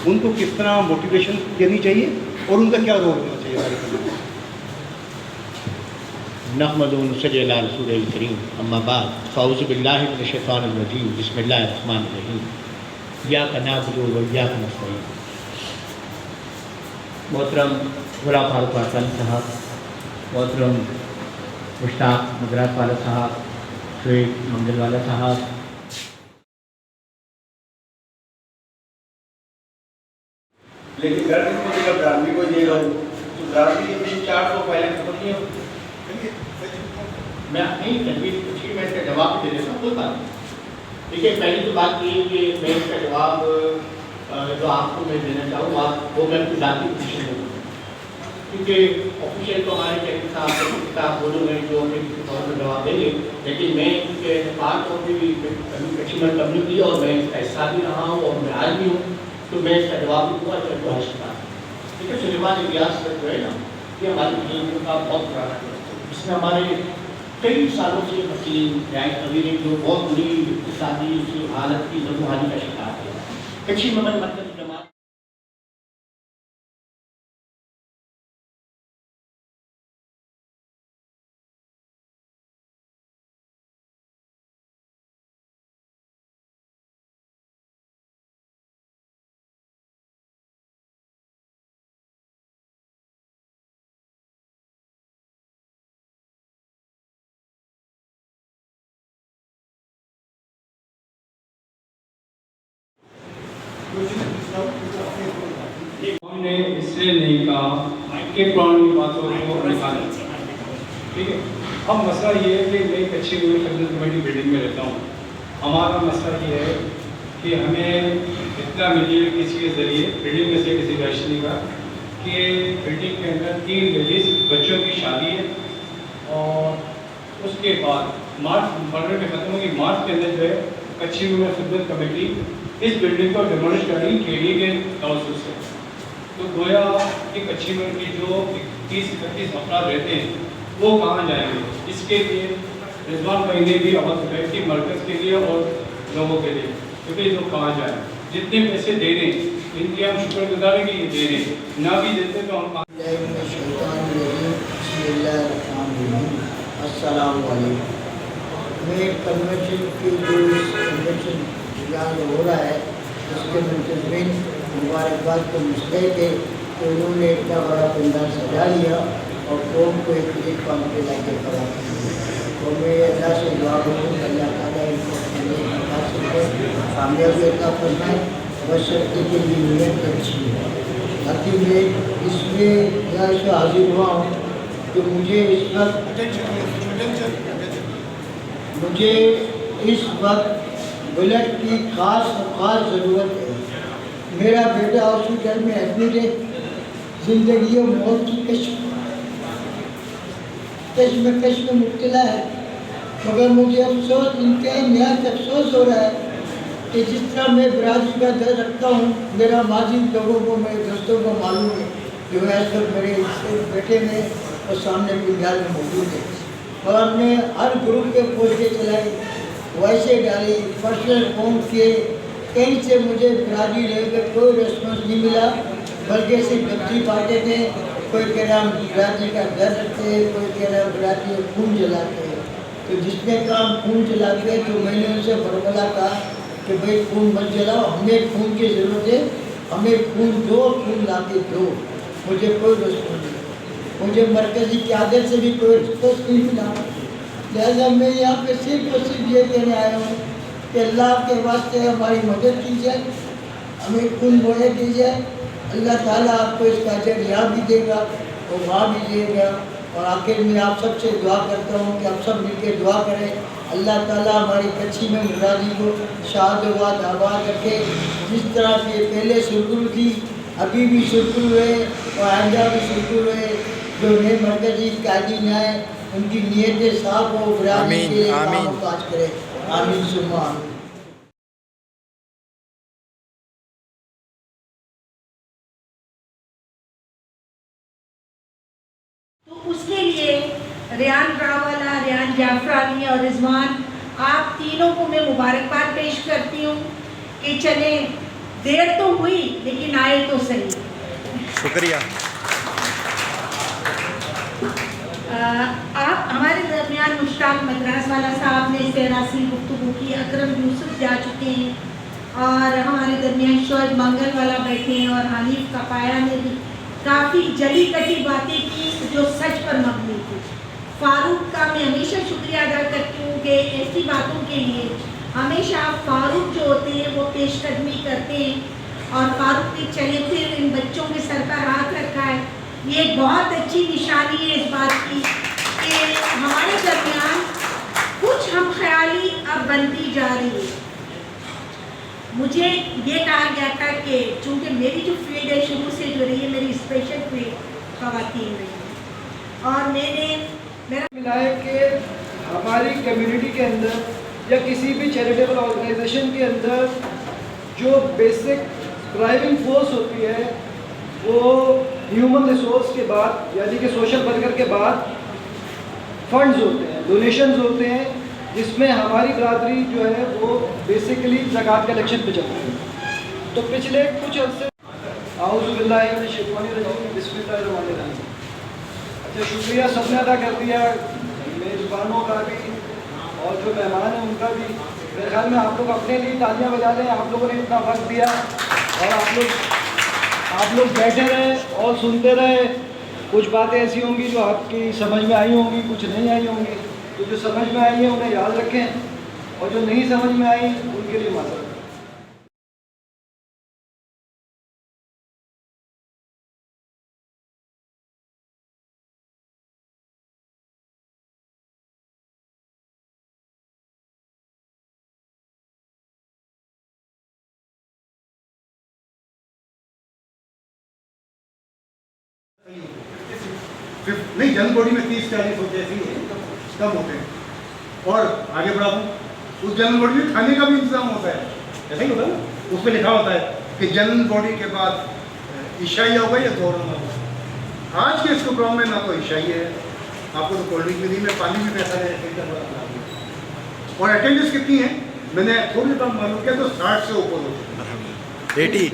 उनको किस तरह मोटिवेशन देनी चाहिए और उनका क्या रोल होना चाहिए कार्यक्रम में? नहमदु व नसल्ली अला रसूलिल करीम, अम्मा बाद, फ़अऊज़ु बिल्लाहि मिनश शैतानिर रजीम, बिस्मिल्लाहिर रहमानिर रहीम, इय्याका नअबुदु व इय्याका नस्तईन। मोहतरम गुलाम फारूक वासवानी साहब, मोहतरम मुश्ताक मदरास वाला साहब, शुएब मंगल वाला साहब, लेकिन घर किसको देगा? ब्राह्मणी को देगा। तो ब्राह्मणी के भी 400 पहले खत्म नहीं हो। मैं नहीं तनवीर पूछी, मैं इसका जवाब दे देता हूँ, कोई बात नहीं। देखिए, पहली तो बात ये है कि मैं इसका जवाब जो आपको मैं देना चाहूँगा वो मैं अपनी ज़ाती पोजीशन में दूँगा, क्योंकि ऑफिशियल तो हमारे टेक्निक साहब बोलूँगे जो अपने किसी तौर पर जवाब देंगे, लेकिन मैं क्योंकि part of the Kashmir community और मैं इसका हिस्सा भी रहा हूँ और मैं आज भी हूँ, तो मैं इसका जवाब भी दूँगा। चाहे तो हर्षता ठीक है। सुलेमान इलियास जो है ना, ये हमारी बुजुर्गों का बहुत पुराना है, इसमें हमारे कई सालों से मसीन न्याय कबीर जो बहुत बुरी इक़्तिसादी हालत की जरूहानी का शिकार है। कच्ची ममन मरकज़ी जमात ने इसलिए नहीं कहा कि पुरानी बातों को निकालें, ठीक है। अब मसला ये है कि मैं एक अच्छी खिदमत कमेटी बिल्डिंग में रहता हूँ। हमारा मसला ये है कि हमें इतना मिले किसी के ज़रिए बिल्डिंग में से किसी रोशनी का कि बिल्डिंग के अंदर 3 लेडीज़ बच्चों की शादी है और उसके बाद मार्च फरवरी में ख़त्म होगी। मार्च के अंदर जो है कच्ची खिदमत कमेटी इस बिल्डिंग को डिमोलिश करने के लिए काउंसिल से, तो गोया कि कच्ची में की जो 30-31 अफराद रहते हैं वो कहाँ जाएंगे? इसके लिए रिजवान भाई ने भी आवाज़ उठाई थी मरकज़ के लिए और लोगों के लिए, क्योंकि लोग कहाँ जाए। जितने पैसे दे रहे हैं इनकी हम शुक्रगुजार हैं कि ये दे रहे हैं, ना भी देते तो हम कन्वेंशन की जो कन्वेंशन हो रहा है उसके मुंतज़मीन मुबारकबाद को मुस्तैद थे तो उन्होंने इतना बड़ा पंडाल सजा लिया और कौम को एक काम पे लाके खड़ा किया। तो मैं अल्लाह से दुआ करूँ अल्लाह ताला इनको कामयाबी अता फरमाए, बशर्ते के लिए नीयत अच्छी है। ताकि मैं इसमें यहाँ से हाजिर हुआ हूँ कि मुझे इस वक्त ब्लड की ख़ास ज़रूरत है। मेरा बेटा हॉस्पिटल में एडमिट है, ज़िंदगी और मौत की कश्मकश में मुब्तला है, मगर मुझे अफसोस इंतहाई निहायत अफसोस हो रहा है कि जिस तरह मैं बरादरी का दर्द रखता हूँ, मेरा माजी लोगों को, मेरे दोस्तों को मालूम है जो है सब मेरे बेटे में और सामने पिंडाल में मौजूद है। और हमने हर ग्रुप पे पोस्टें चलाई, वैसे डाली, पर्सनल फ़ोन किए, कहीं से मुझे बरादरी लेकर कोई रिस्पॉन्स नहीं मिला, बल्कि सिर्फ गलती बातें थे। कोई कह रहा हम बरादरी का डर रखते हैं, कोई कह रहा बरादरी में खून जलाते हैं। तो जिसने काम खून जलाते हैं तो मैंने उनसे बरबला कहा कि भाई खून मत जलाओ, हमें खून की ज़रूरत है, हमें खून दो, खून ला के दो। मुझे कोई रिस्पॉन्स नहीं, मुझे मरकज़ी क़यादत से भी कोई रिस्पॉन्स नहीं मिला। लिहाजा मैं यहाँ पे सिर्फ और सिर्फ ये कहने आया हूँ कि अल्लाह के वास्ते हमारी मदद की जाए, हमें खून मुहैया की जाए। अल्लाह ताला आपको इसका अजर यहाँ भी देगा और वहाँ भी देगा। और आखिर में आप सबसे दुआ करता हूँ कि आप सब मिलकर दुआ करें, अल्लाह ताला हमारी कच्ची में मुरादी को शाद आबाद रखे। जिस तरह से पहले सुरकुल थी, अभी भी सुरकुल रहे और आइंदा भी सुरकुल रहे। जो नए मरकज़ी कायदीन आए उनकी नीयतें साफ हो, बरादरी के लिए काम काज करें। आमीन सुम्मा आमीन। तो उसके लिए रेहान रावाला, रेहान जाफरानी और रिजवान, आप तीनों को मैं मुबारकबाद पेश करती हूँ कि चले देर तो हुई लेकिन आए तो सही। शुक्रिया। आप हमारे दरमियान मुश्ताक मद्रास वाला साहब ने सहरासी गुफ्तगू की, अकरम यूसुफ जा चुके हैं और हमारे दरमियान शोएब मंगल वाला बैठे हैं और हनीफ कपाया ने भी काफ़ी जली कटी बातें की जो सच पर मबनी थी। फारूक का मैं हमेशा शुक्रिया अदा करती हूँ कि ऐसी बातों के लिए हमेशा फारूक जो होते हैं वो पेशकदमी करते हैं और फारूक ने चले फिर इन बच्चों के सर पर हाथ रखा है। ये एक बहुत अच्छी निशानी है इस बात की कि हमारे दरमियान कुछ हम ख्याली अब बनती जा रही है। मुझे ये कहा गया था कि चूँकि मेरी जो फील्ड है शुरू से जो रही है मेरी स्पेशल फील्ड ख़वातीन रही है और मेरा मिला है कि हमारी कम्युनिटी के अंदर या किसी भी चैरिटेबल ऑर्गेनाइजेशन के अंदर जो बेसिक ड्राइविंग फोर्स होती है वो ह्यूमन रिसोर्स के बाद यानी कि सोशल वर्कर के बाद फंड्स होते हैं, डोनेशंस होते हैं, जिसमें हमारी बरादरी जो है वो बेसिकली ज़कात कलेक्शन पे चलती है। तो पिछले कुछ अर्से बिस्मिल्लाहिर्रहमानिर्रहीम। अच्छा, शुक्रिया सबने अदा कर दिया, मेज़बानों का भी और जो मेहमान हैं उनका भी। मेरे ख्याल में आप लोग अपने लिए तालियां बजा लें, आप लोगों ने इतना वक्त दिया और आप लोग बैठे रहे और सुनते रहे। कुछ बातें ऐसी होंगी जो आपकी समझ में आई होंगी, कुछ नहीं आई होंगी। तो जो समझ में आई है उन्हें याद रखें और जो नहीं समझ में आई उनके लिए माफ़। नहीं, जन बॉडी में 30-40 होते ऐसे ही है, कम होते हैं। और आगे बढ़ा दूँ, उस जनरल बॉडी में खाने का भी इंतजाम होता है, ऐसा ही होता है ना। उसमें लिखा होता है कि जनरल बॉडी के बाद इशाइया होगा या जोहर होगा। आज के इस प्रोग्राम में ना तो इशाइया है, आपको तो कोल्ड ड्रिंक भी दी, मैं पानी भी पैसा है। और अटेंडेंस कितनी है मैंने थोड़ी कम मालूम किया तो 60 से ऊपर हो 80।